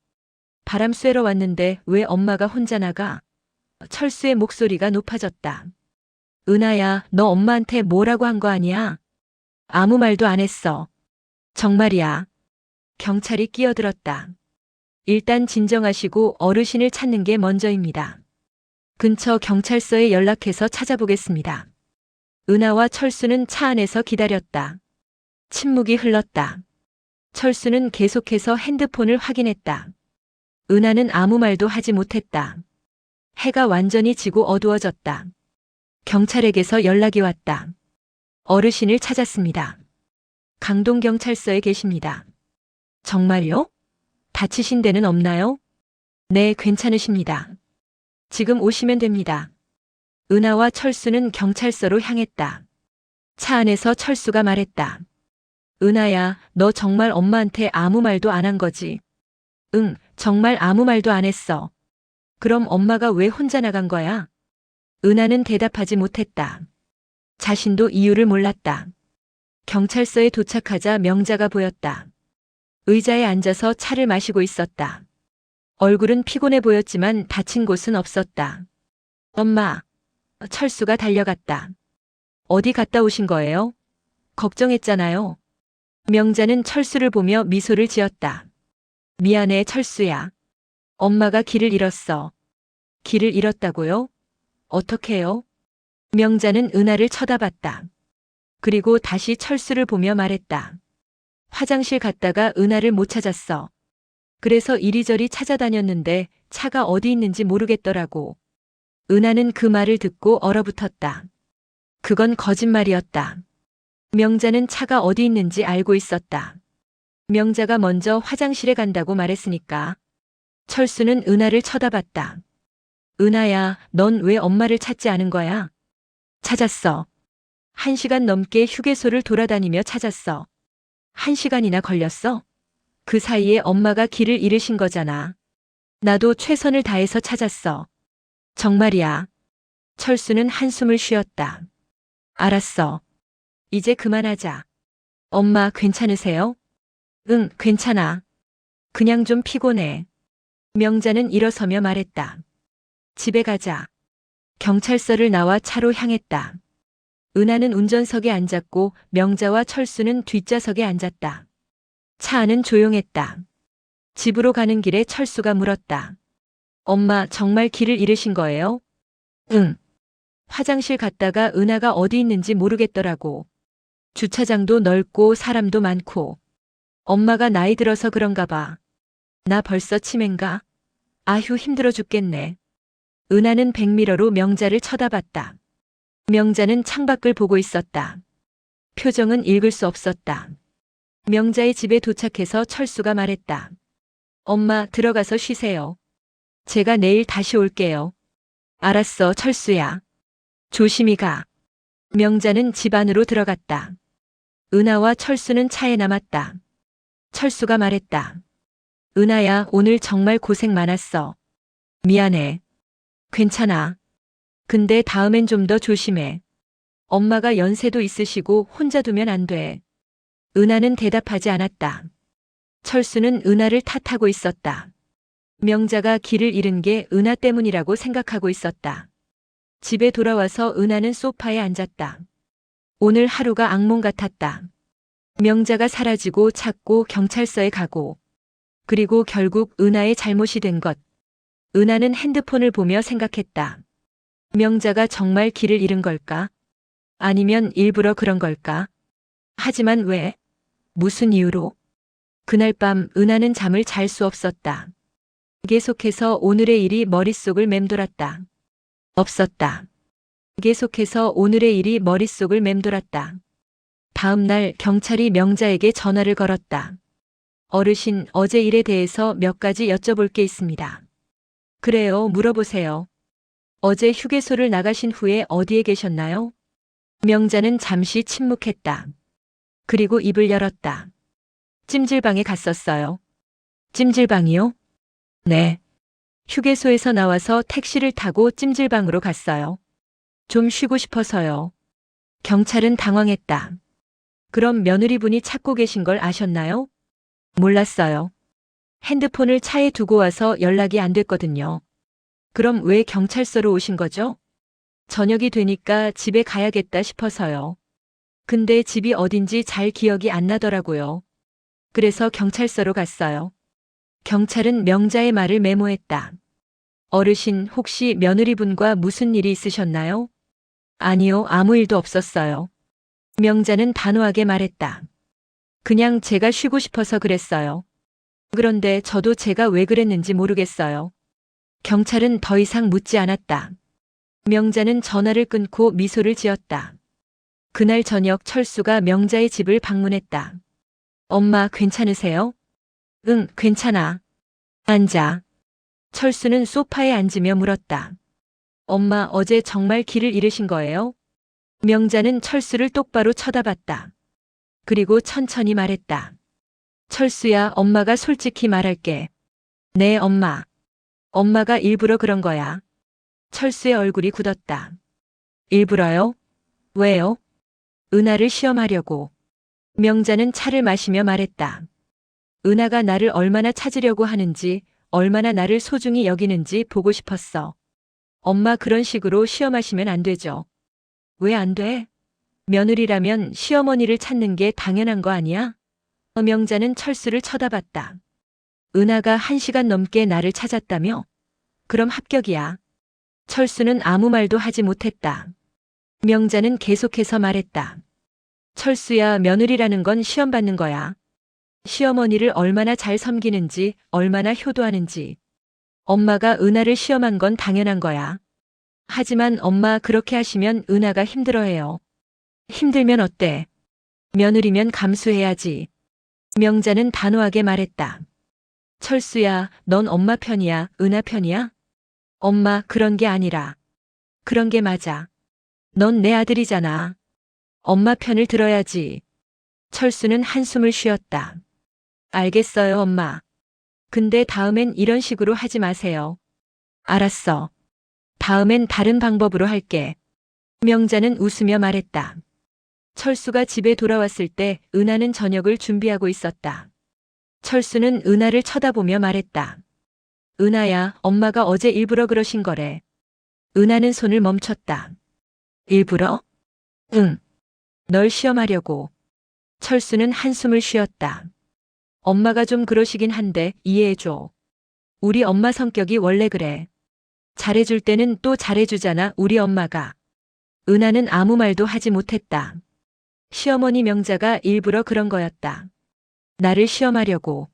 바람 쐬러 왔는데 왜 엄마가 혼자 나가? 철수의 목소리가 높아졌다. 은하야, 너 엄마한테 뭐라고 한 거 아니야? 아무 말도 안 했어. 정말이야. 경찰이 끼어들었다. 일단 진정하시고 어르신을 찾는 게 먼저입니다. 근처 경찰서에 연락해서 찾아보겠습니다. 은하와 철수는 차 안에서 기다렸다. 침묵이 흘렀다. 철수는 계속해서 핸드폰을 확인했다. 은하는 아무 말도 하지 못했다. 해가 완전히 지고 어두워졌다. 경찰에게서 연락이 왔다. 어르신을 찾았습니다. 강동경찰서에 계십니다. 정말요? 다치신 데는 없나요? 네, 괜찮으십니다. 지금 오시면 됩니다. 은하와 철수는 경찰서로 향했다. 차 안에서 철수가 말했다. 은하야, 너 정말 엄마한테 아무 말도 안 한 거지? 응, 정말 아무 말도 안 했어. 그럼 엄마가 왜 혼자 나간 거야? 은하는 대답하지 못했다. 자신도 이유를 몰랐다. 경찰서에 도착하자 명자가 보였다. 의자에 앉아서 차를 마시고 있었다. 얼굴은 피곤해 보였지만 다친 곳은 없었다. 엄마, 철수가 달려갔다. 어디 갔다 오신 거예요? 걱정했잖아요. 명자는 철수를 보며 미소를 지었다. 미안해, 철수야. 엄마가 길을 잃었어. 길을 잃었다고요? 어떻게요? 명자는 은하를 쳐다봤다. 그리고 다시 철수를 보며 말했다. 화장실 갔다가 은하를 못 찾았어. 그래서 이리저리 찾아다녔는데 차가 어디 있는지 모르겠더라고. 은하는 그 말을 듣고 얼어붙었다. 그건 거짓말이었다. 명자는 차가 어디 있는지 알고 있었다. 명자가 먼저 화장실에 간다고 말했으니까. 철수는 은하를 쳐다봤다. 은하야, 넌 왜 엄마를 찾지 않은 거야? 찾았어. 1시간 넘게 휴게소를 돌아다니며 찾았어. 1시간이나 걸렸어? 그 사이에 엄마가 길을 잃으신 거잖아. 나도 최선을 다해서 찾았어. 정말이야. 철수는 한숨을 쉬었다. 알았어. 이제 그만하자. 엄마 괜찮으세요? 응, 괜찮아. 그냥 좀 피곤해. 명자는 일어서며 말했다. 집에 가자. 경찰서를 나와 차로 향했다. 은하는 운전석에 앉았고 명자와 철수는 뒷좌석에 앉았다. 차 안은 조용했다. 집으로 가는 길에 철수가 물었다. 엄마, 정말 길을 잃으신 거예요? 응. 화장실 갔다가 은하가 어디 있는지 모르겠더라고. 주차장도 넓고 사람도 많고. 엄마가 나이 들어서 그런가 봐. 나 벌써 치매인가? 아휴, 힘들어 죽겠네. 은하는 백미러로 명자를 쳐다봤다. 명자는 창밖을 보고 있었다. 표정은 읽을 수 없었다. 명자의 집에 도착해서 철수가 말했다. 엄마, 들어가서 쉬세요. 제가 내일 다시 올게요. 알았어, 철수야. 조심히 가. 명자는 집 안으로 들어갔다. 은하와 철수는 차에 남았다. 철수가 말했다. 은하야, 오늘 정말 고생 많았어. 미안해. 괜찮아. 근데 다음엔 좀 더 조심해. 엄마가 연세도 있으시고 혼자 두면 안 돼. 은하는 대답하지 않았다. 철수는 은하를 탓하고 있었다. 명자가 길을 잃은 게 은하 때문이라고 생각하고 있었다. 집에 돌아와서 은하는 소파에 앉았다. 오늘 하루가 악몽 같았다. 명자가 사라지고 찾고 경찰서에 가고, 그리고 결국 은하의 잘못이 된 것. 은하는 핸드폰을 보며 생각했다. 명자가 정말 길을 잃은 걸까? 아니면 일부러 그런 걸까? 하지만 왜? 무슨 이유로? 그날 밤 은하는 잠을 잘 수 없었다. 계속해서 오늘의 일이 머릿속을 맴돌았다. 없었다. 계속해서 오늘의 일이 머릿속을 맴돌았다. 다음 날 경찰이 명자에게 전화를 걸었다. 어르신, 어제 일에 대해서 몇 가지 여쭤볼 게 있습니다. 그래요, 물어보세요. 어제 휴게소를 나가신 후에 어디에 계셨나요? 명자는 잠시 침묵했다. 그리고 입을 열었다. 찜질방에 갔었어요. 찜질방이요? 네. 휴게소에서 나와서 택시를 타고 찜질방으로 갔어요. 좀 쉬고 싶어서요. 경찰은 당황했다. 그럼 며느리분이 찾고 계신 걸 아셨나요? 몰랐어요. 핸드폰을 차에 두고 와서 연락이 안 됐거든요. 그럼 왜 경찰서로 오신 거죠? 저녁이 되니까 집에 가야겠다 싶어서요. 근데 집이 어딘지 잘 기억이 안 나더라고요. 그래서 경찰서로 갔어요. 경찰은 명자의 말을 메모했다. 어르신, 혹시 며느리분과 무슨 일이 있으셨나요? 아니요, 아무 일도 없었어요. 명자는 단호하게 말했다. 그냥 제가 쉬고 싶어서 그랬어요. 그런데 저도 제가 왜 그랬는지 모르겠어요. 경찰은 더 이상 묻지 않았다. 명자는 전화를 끊고 미소를 지었다. 그날 저녁 철수가 명자의 집을 방문했다. 엄마, 괜찮으세요? 응, 괜찮아. 앉아. 철수는 소파에 앉으며 물었다. 엄마, 어제 정말 길을 잃으신 거예요? 명자는 철수를 똑바로 쳐다봤다. 그리고 천천히 말했다. 철수야, 엄마가 솔직히 말할게. 네, 엄마. 엄마가 일부러 그런 거야. 철수의 얼굴이 굳었다. 일부러요? 왜요? 은하를 시험하려고. 명자는 차를 마시며 말했다. 은하가 나를 얼마나 찾으려고 하는지, 얼마나 나를 소중히 여기는지 보고 싶었어. 엄마, 그런 식으로 시험하시면 안 되죠. 왜 안 돼? 며느리라면 시어머니를 찾는 게 당연한 거 아니야? 명자는 철수를 쳐다봤다. 은하가 1시간 넘게 나를 찾았다며? 그럼 합격이야. 철수는 아무 말도 하지 못했다. 명자는 계속해서 말했다. 철수야, 며느리라는 건 시험 받는 거야. 시어머니를 얼마나 잘 섬기는지, 얼마나 효도하는지. 엄마가 은하를 시험한 건 당연한 거야. 하지만 엄마, 그렇게 하시면 은하가 힘들어해요. 힘들면 어때? 며느리면 감수해야지. 명자는 단호하게 말했다. 철수야, 넌 엄마 편이야, 은하 편이야? 엄마, 그런 게 아니라. 그런 게 맞아. 넌 내 아들이잖아. 엄마 편을 들어야지. 철수는 한숨을 쉬었다. 알겠어요, 엄마. 근데 다음엔 이런 식으로 하지 마세요. 알았어. 다음엔 다른 방법으로 할게. 명자는 웃으며 말했다. 철수가 집에 돌아왔을 때 은하는 저녁을 준비하고 있었다. 철수는 은하를 쳐다보며 말했다. 은하야, 엄마가 어제 일부러 그러신 거래. 은하는 손을 멈췄다. 일부러? 응. 널 시험하려고. 철수는 한숨을 쉬었다. 엄마가 좀 그러시긴 한데 이해해줘. 우리 엄마 성격이 원래 그래. 잘해줄 때는 또 잘해주잖아, 우리 엄마가. 은하는 아무 말도 하지 못했다. 시어머니 명자가 일부러 그런 거였다. 나를 시험하려고.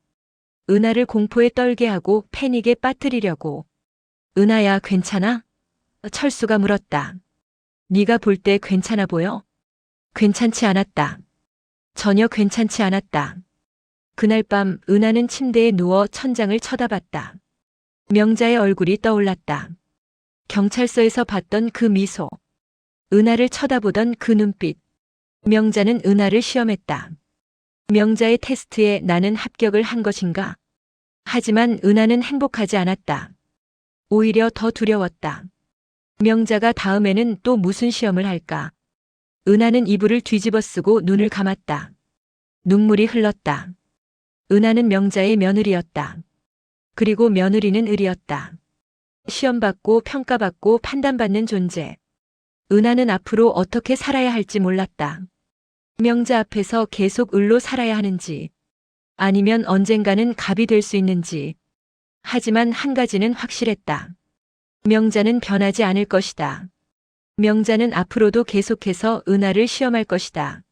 은하를 공포에 떨게 하고 패닉에 빠뜨리려고. 은하야, 괜찮아? 철수가 물었다. 네가 볼 때 괜찮아 보여? 괜찮지 않았다. 전혀 괜찮지 않았다. 그날 밤 은하는 침대에 누워 천장을 쳐다봤다. 명자의 얼굴이 떠올랐다. 경찰서에서 봤던 그 미소. 은하를 쳐다보던 그 눈빛. 명자는 은하를 시험했다. 명자의 테스트에 나는 합격을 한 것인가? 하지만 은하는 행복하지 않았다. 오히려 더 두려웠다. 명자가 다음에는 또 무슨 시험을 할까? 은하는 이불을 뒤집어 쓰고 눈을 감았다. 눈물이 흘렀다. 은하는 명자의 며느리였다. 그리고 며느리는 을이었다. 시험받고 평가받고 판단받는 존재. 은하는 앞으로 어떻게 살아야 할지 몰랐다. 명자 앞에서 계속 을로 살아야 하는지, 아니면 언젠가는 갑이 될 수 있는지. 하지만 한 가지는 확실했다. 명자는 변하지 않을 것이다. 명자는 앞으로도 계속해서 은하를 시험할 것이다.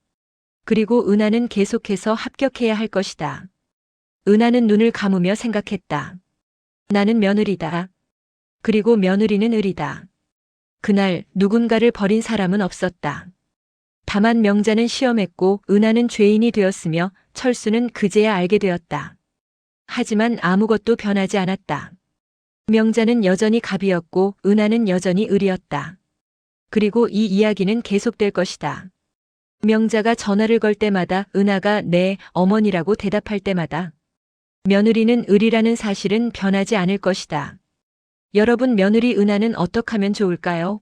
그리고 은하는 계속해서 합격해야 할 것이다. 은하는 눈을 감으며 생각했다. 나는 며느리다. 그리고 며느리는 을이다. 그날 누군가를 버린 사람은 없었다. 다만 명자는 시험했고 은하는 죄인이 되었으며 철수는 그제야 알게 되었다. 하지만 아무것도 변하지 않았다. 명자는 여전히 갑이었고 은하는 여전히 을이었다. 그리고 이 이야기는 계속될 것이다. 명자가 전화를 걸 때마다 은하가 네, 어머니라고 대답할 때마다 며느리는 을이라는 사실은 변하지 않을 것이다. 여러분, 며느리 은하는 어떻게 하면 좋을까요?